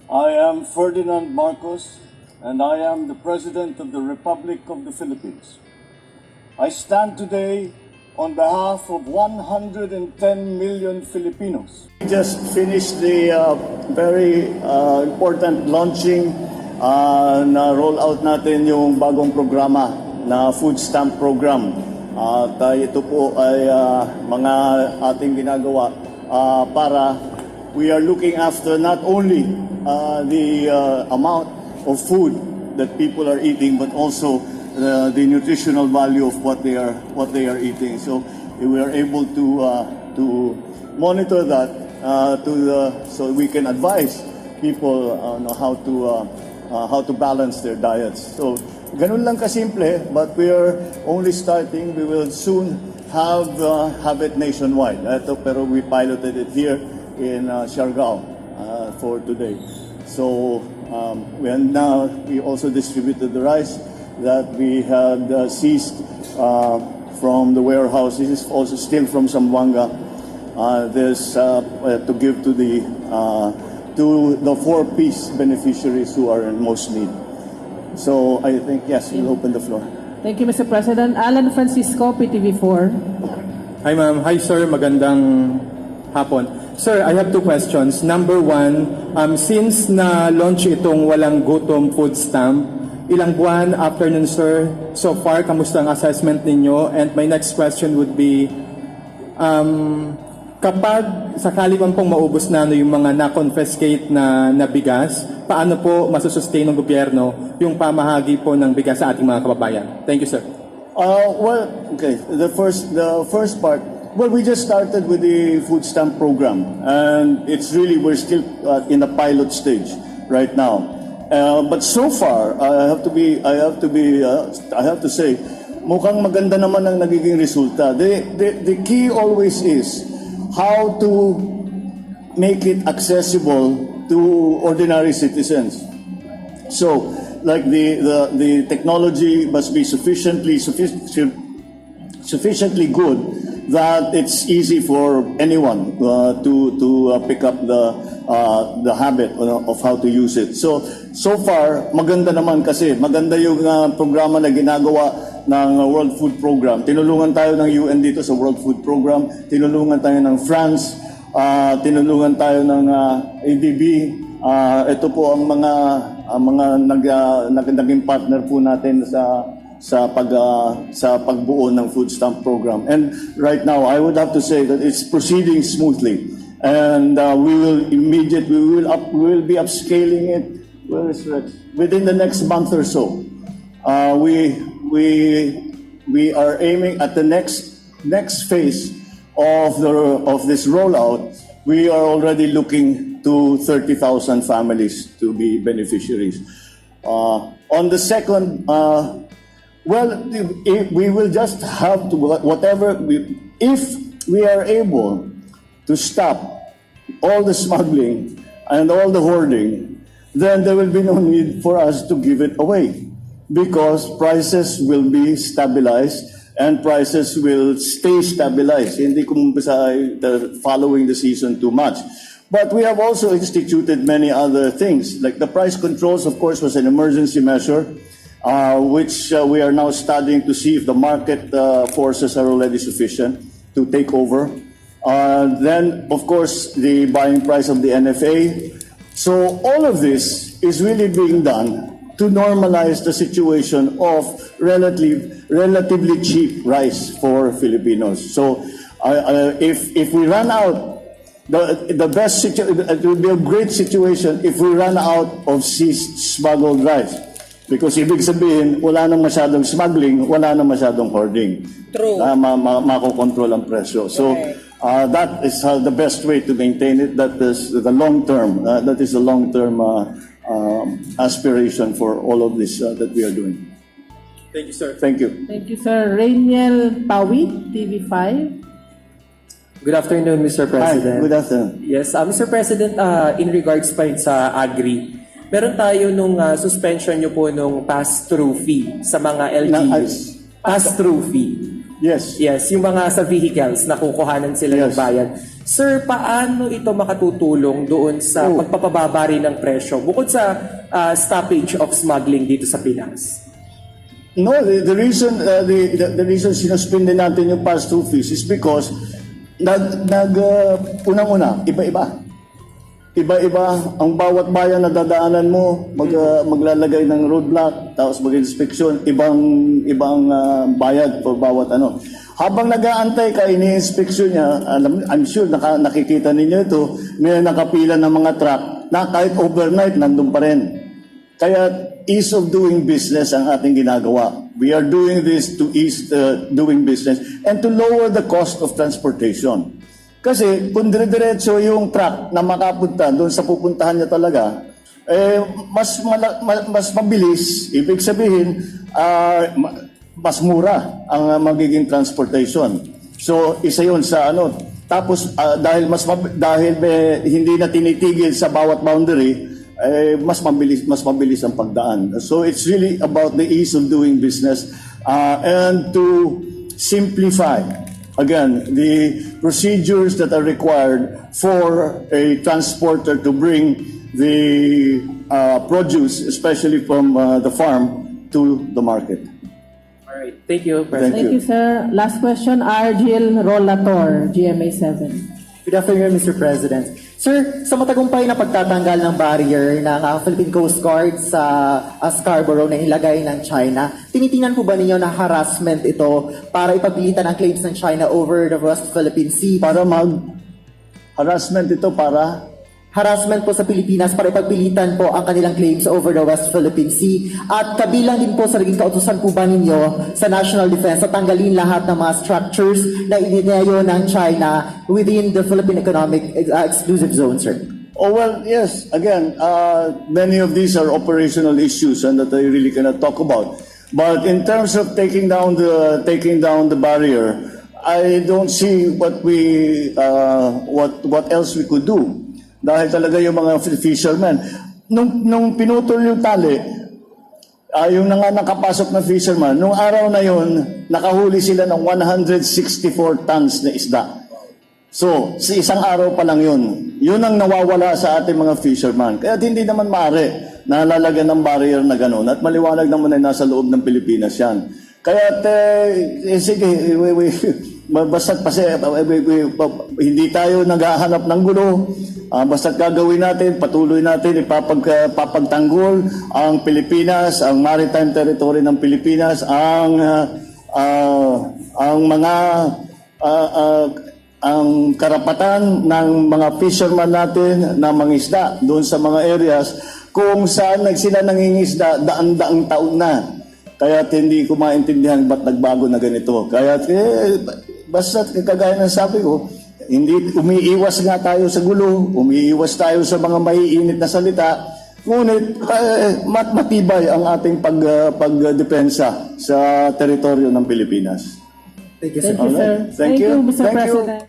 I am Ferdinand Marcos, and I am the President of the Republic of the Philippines. I stand today on behalf of 110 million Filipinos. We just finished the very important launching na rollout natin yung bagong programa na food stamp program. At ito po ay mga ating ginagawa para we are looking after not only the amount of food that people are eating, but also the nutritional value of what they are eating. So we are able to monitor that so we can advise people on how to balance their diets. So ganun lang kasimple, but we are only starting. We will soon have it nationwide. Pero we piloted it here in Siargao for today. So we also distributed the rice that we had seized from the warehouse. This is also still from Zamboanga. This to give to the 4-piece beneficiaries who are in most need. So I think, yes, we'll open the floor. Thank you, Mr. President. Alan Francisco, PTV4. Hi, ma'am. Hi, sir. Magandang hapon. Sir, I have two questions. Number one, since na-launch itong walang gutom food stamp, ilang buwan after nun, sir, so far, kamusta ang assessment ninyo? And my next question would be, kapag sakali man pong maubos na yung mga na-confiscate na bigas, paano po masusustain ng gobyerno yung pamahagi po ng bigas sa ating mga kababayan? Thank you, sir. Well, okay. The first part. Well, we just started with the food stamp program, and we're still in the pilot stage right now. But so far, I have to say, mukhang maganda naman ang nagiging resulta. The key always is how to make it accessible to ordinary citizens. So, like the technology must be sufficiently good that it's easy for anyone to pick up the habit of how to use it. So far, maganda naman kasi. Maganda yung programa na ginagawa ng World Food Program. Tinulungan tayo ng UN dito sa World Food Program. Tinulungan tayo ng France. Tinulungan tayo ng ADB. Ito po ang mga naging partner po natin sa pagbuo ng food stamp program. And right now, I would have to say that it's proceeding smoothly. And we will be upscaling it. Where is Rex? Within the next month or so. We are aiming at the next phase of this rollout. We are already looking to 30,000 families to be beneficiaries. On the second, well, we will just have to if we are able to stop all the smuggling and all the hoarding, then there will be no need for us to give it away because prices will be stabilized and prices will stay stabilized. Hindi kumumpisa following the season too much. But we have also instituted many other things, like the price controls, of course, was an emergency measure, which we are now studying to see if the market forces are already sufficient to take over. Then, of course, the buying price of the NFA. So all of this is really being done to normalize the situation of relatively cheap rice for Filipinos. So if we run out, it will be a great situation if we run out of smuggled rice. Because ibig sabihin, wala nang masyadong smuggling, wala nang masyadong hoarding. True. Makokontrol ang presyo. So that is the best way to maintain it. That is the long term. That is the long term aspiration for all of this that we are doing. Thank you, sir. Thank you. Thank you, sir. Rainiel Pawit, TV5. Good afternoon, Mr. President. Hi, good afternoon. Yes, Mr. President, in regards pa sa agri, meron tayo nung suspension nyo po nung pass-through fee sa mga LGUs. Pass-through fee. Yes. Yes, yung mga sa vehicles na kukuhanan sila ng Yes. bayan. Sir, paano ito makatutulong doon sa pagpapababa rin ng presyo bukod sa stoppage of smuggling dito sa Pinas? No, the reason sinuspindi natin yung pass-through fees is because unang-una, iba-iba. Iba-iba ang bawat bayan na dadaanan mo, maglalagay ng roadblock, tapos mag-inspeksyon, ibang bayad for bawat ano. Habang nag-aantay ka, ini-inspeksyon niya, I'm sure nakikita ninyo ito, may nakapila ng mga truck na kahit overnight nandun pa rin. Kaya ease of doing business ang ating ginagawa. We are doing this to ease doing business and to lower the cost of transportation. Kasi kung dire-diretso yung truck na makapunta doon sa pupuntahan niya talaga, mas mabilis, ibig sabihin, mas mura ang magiging transportation. So isa yun sa ano. Tapos dahil hindi na tinitigil sa bawat boundary, mas mabilis ang pagdaan. So it's really about the ease of doing business and to simplify again the procedures that are required for a transporter to bring the produce, especially from the farm, to the market. All right. Thank you, President. Thank you, sir. Last question, Argil Rolator, GMA7. Good afternoon, Mr. President. Sir, sa matagumpay na pagtatanggal ng barrier ng Philippine Coast Guard sa Scarborough na ilagay ng China, tinitingnan po ba ninyo na harassment ito para ipagpilitan ang claims ng China over the West Philippine Sea? Harassment ito para Harassment po sa Pilipinas para ipagpilitan po ang kanilang claims over the West Philippine Sea. At kabilang din po sa naging kautusan po ba ninyo sa National Defense na tanggalin lahat ng mga structures na ininayo ng China within the Philippine Economic Exclusive Zone, sir? Oh, well, yes. Again, many of these are operational issues and that I really cannot talk about. But in terms of taking down the barrier, I don't see what else we could do. Dahil talaga yung mga fishermen. Nung pinutol yung tali, yung nakapasok na fisherman, nung araw na yun, nakahuli sila ng 164 tons na isda. So, sa isang araw pa lang yun. Yun ang nawawala sa ating mga fisherman. Kaya hindi naman maaari na lalagyan ng barrier na gano'n. At maliwanag naman ay nasa loob ng Pilipinas yan. Kaya, sige, basta't hindi tayo naghahanap ng gulo. Basta't gagawin natin, patuloy natin, ipapagtanggol ang Pilipinas, ang maritime territory ng Pilipinas, ang karapatan ng mga fisherman natin na mangisda doon sa mga areas kung saan sila nangingisda daan-daang taon na. Kaya hindi ko maintindihan ba't nagbago na ganito. Kaya basta kagaya ng sabi ko, hindi umiiwas nga tayo sa gulo, umiiwas tayo sa mga maiinit na salita, ngunit matibay ang ating pagdepensa sa teritoryo ng Pilipinas. Thank you, sir. Thank you, sir. Thank you. Mr. Thank you. President.